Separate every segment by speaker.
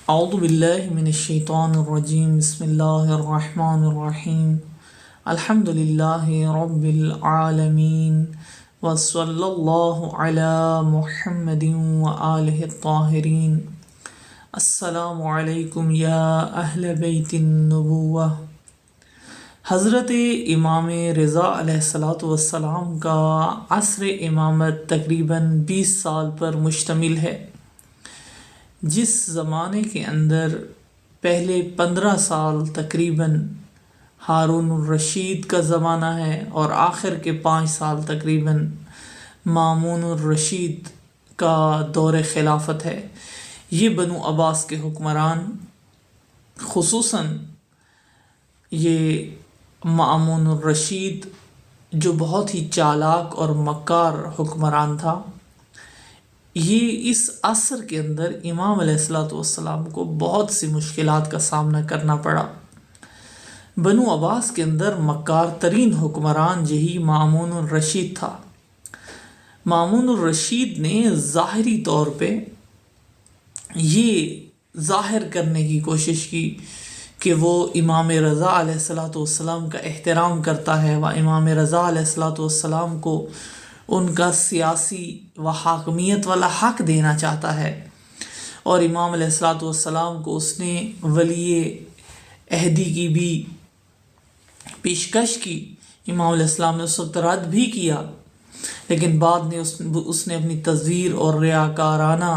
Speaker 1: اعوذ باللہ من الشیطان الرجیم بسم اللہ الرحمن الرحیم الحمد للہ رب العالمین وصلی اللہ علی محمد وآلہ الطاہرین۔ السلام علیکم یا اہل بیت النبوہ۔ حضرت امام رضا علیہ السلام کا عصر امامت تقریباً 20 سال پر مشتمل ہے، جس زمانے کے اندر پہلے 15 سال تقریباً ہارون الرشید کا زمانہ ہے اور آخر کے 5 سال تقریباً مامون الرشید کا دور خلافت ہے۔ یہ بنو عباس کے حکمران، خصوصاً یہ مامون الرشید جو بہت ہی چالاک اور مکار حکمران تھا، یہ اس عصر کے اندر امام علیہ السلام کو بہت سی مشکلات کا سامنا کرنا پڑا۔ بنو عباس کے اندر مکار ترین حکمران یہی مامون الرشید تھا۔ مامون الرشید نے ظاہری طور پہ یہ ظاہر کرنے کی کوشش کی کہ وہ امام رضا علیہ السلام کا احترام کرتا ہے، وہ امام رضا علیہ السلام کو ان کا سیاسی و حاکمیت والا حق دینا چاہتا ہے، اور امام علیہ السلام کو اس نے ولی عہدی کی بھی پیشکش کی۔ امام علیہ السلام نے اس وقت رد بھی کیا، لیکن بعد میں اس نے اپنی تزویر اور ریاکارانہ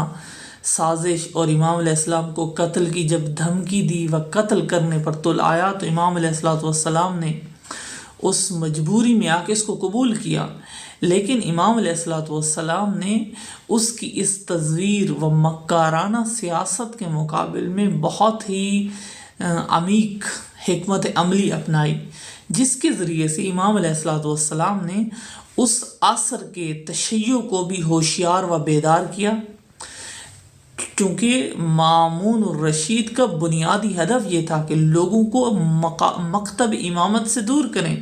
Speaker 1: سازش اور امام علیہ السلام کو قتل کی جب دھمکی دی و قتل کرنے پر تل آیا، تو امام علیہ السلام نے اس مجبوری میں آ کے اس کو قبول کیا، لیکن امام علیہ السلام نے اس کی اس تزویر و مکارانہ سیاست کے مقابل میں بہت ہی عمیق حکمت عملی اپنائی، جس کے ذریعے سے امام علیہ السلام نے اس عصر کے تشیع کو بھی ہوشیار و بیدار کیا، کیونکہ مامون الرشید کا بنیادی ہدف یہ تھا کہ لوگوں کو مکتب امامت سے دور کریں،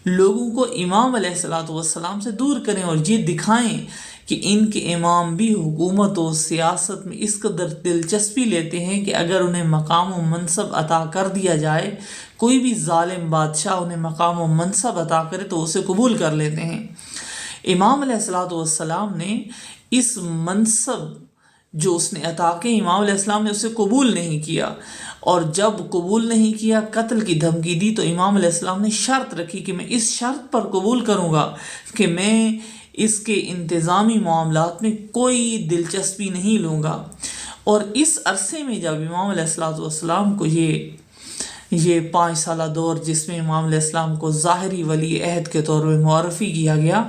Speaker 1: لوگوں کو امام علیہ السلام سے دور کریں، اور یہ دکھائیں کہ ان کے امام بھی حکومت و سیاست میں اس قدر دلچسپی لیتے ہیں کہ اگر انہیں مقام و منصب عطا کر دیا جائے، کوئی بھی ظالم بادشاہ انہیں مقام و منصب عطا کرے تو اسے قبول کر لیتے ہیں۔ امام علیہ السلام نے اس منصب جو اس نے عطا کے، امام علیہ السلام نے اسے قبول نہیں کیا، اور جب قبول نہیں کیا، قتل کی دھمکی دی، تو امام علیہ السلام نے شرط رکھی کہ میں اس شرط پر قبول کروں گا کہ میں اس کے انتظامی معاملات میں کوئی دلچسپی نہیں لوں گا۔ اور اس عرصے میں جب امام علیہ السلام کو یہ 5 سالہ دور جس میں امام علیہ السلام کو ظاہری ولی عہد کے طور پہ معرفی کیا گیا،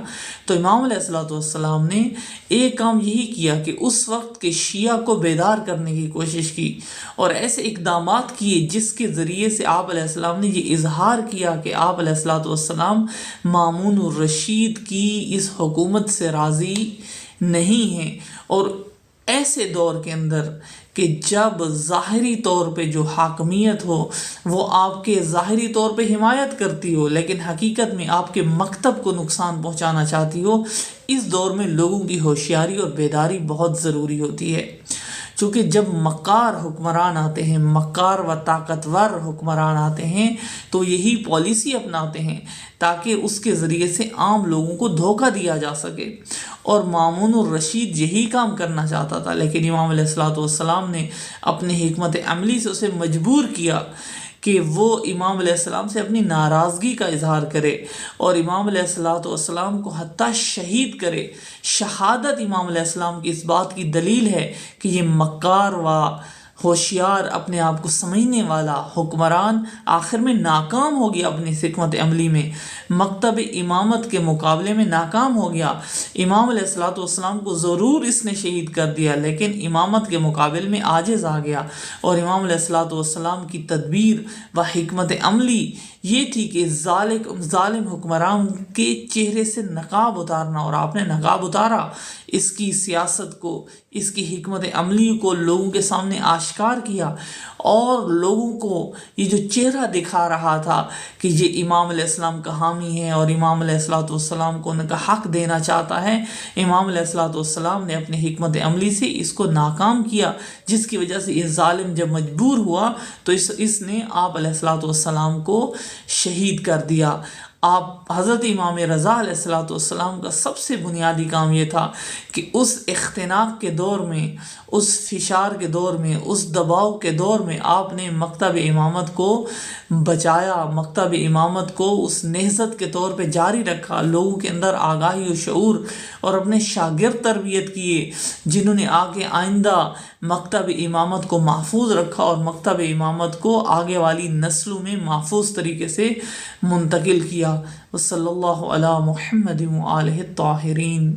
Speaker 1: تو امام علیہ السلام نے ایک کام یہی کیا کہ اس وقت کے شیعہ کو بیدار کرنے کی کوشش کی، اور ایسے اقدامات کیے جس کے ذریعے سے آپ علیہ السلام نے یہ اظہار کیا کہ آپ علیہ السلام مامون الرشید کی اس حکومت سے راضی نہیں ہیں۔ اور ایسے دور کے اندر کہ جب ظاہری طور پہ جو حاکمیت ہو وہ آپ کے ظاہری طور پہ حمایت کرتی ہو، لیکن حقیقت میں آپ کے مکتب کو نقصان پہنچانا چاہتی ہو، اس دور میں لوگوں کی ہوشیاری اور بیداری بہت ضروری ہوتی ہے، چونکہ جب مکار حکمران آتے ہیں، مکار و طاقتور حکمران آتے ہیں، تو یہی پالیسی اپناتے ہیں تاکہ اس کے ذریعے سے عام لوگوں کو دھوکہ دیا جا سکے، اور مامون الرشید یہی کام کرنا چاہتا تھا، لیکن امام علیہ السلام نے اپنے حکمت عملی سے اسے مجبور کیا کہ وہ امام علیہ السلام سے اپنی ناراضگی کا اظہار کرے، اور امام علیہ السلام کو حتیٰ شہید کرے۔ شہادت امام علیہ السلام کی اس بات کی دلیل ہے کہ یہ مکار و ہوشیار، اپنے آپ کو سمجھنے والا حکمران آخر میں ناکام ہو گیا، اپنی حکمت عملی میں مکتب امامت کے مقابلے میں ناکام ہو گیا۔ امام علیہ السلام کو ضرور اس نے شہید کر دیا، لیکن امامت کے مقابلے میں عاجز آ گیا، اور امام علیہ السلام کی تدبیر و حکمت عملی یہ تھی کہ ظالم حکمران کے چہرے سے نقاب اتارنا، اور آپ نے نقاب اتارا، اس کی سیاست کو، اس کی حکمت عملی کو لوگوں کے سامنے آشکار آشکار کیا اور لوگوں کو یہ جو چہرہ دکھا رہا تھا کہ یہ امام علیہ السلام کا حامی ہے اور امام علیہ السلام کو ان کا حق دینا چاہتا ہے، امام علیہ السلام نے اپنی حکمت عملی سے اس کو ناکام کیا، جس کی وجہ سے یہ ظالم جب مجبور ہوا تو اس نے آپ علیہ السلام کو شہید کر دیا۔ آپ حضرت امام رضا علیہ السلام کا سب سے بنیادی کام یہ تھا کہ اس اختناق کے دور میں، اس فشار کے دور میں، اس دباؤ کے دور میں آپ نے مکتب امامت کو بچایا، مکتب امامت کو اس نہضت کے طور پہ جاری رکھا، لوگوں کے اندر آگاہی و شعور اور اپنے شاگرد تربیت کیے جنہوں نے آگے آئندہ مکتب امامت کو محفوظ رکھا اور مکتب امامت کو آگے والی نسلوں میں محفوظ طریقے سے منتقل کیا۔ وصلی اللہ علی محمد وآلہ الطاہرین۔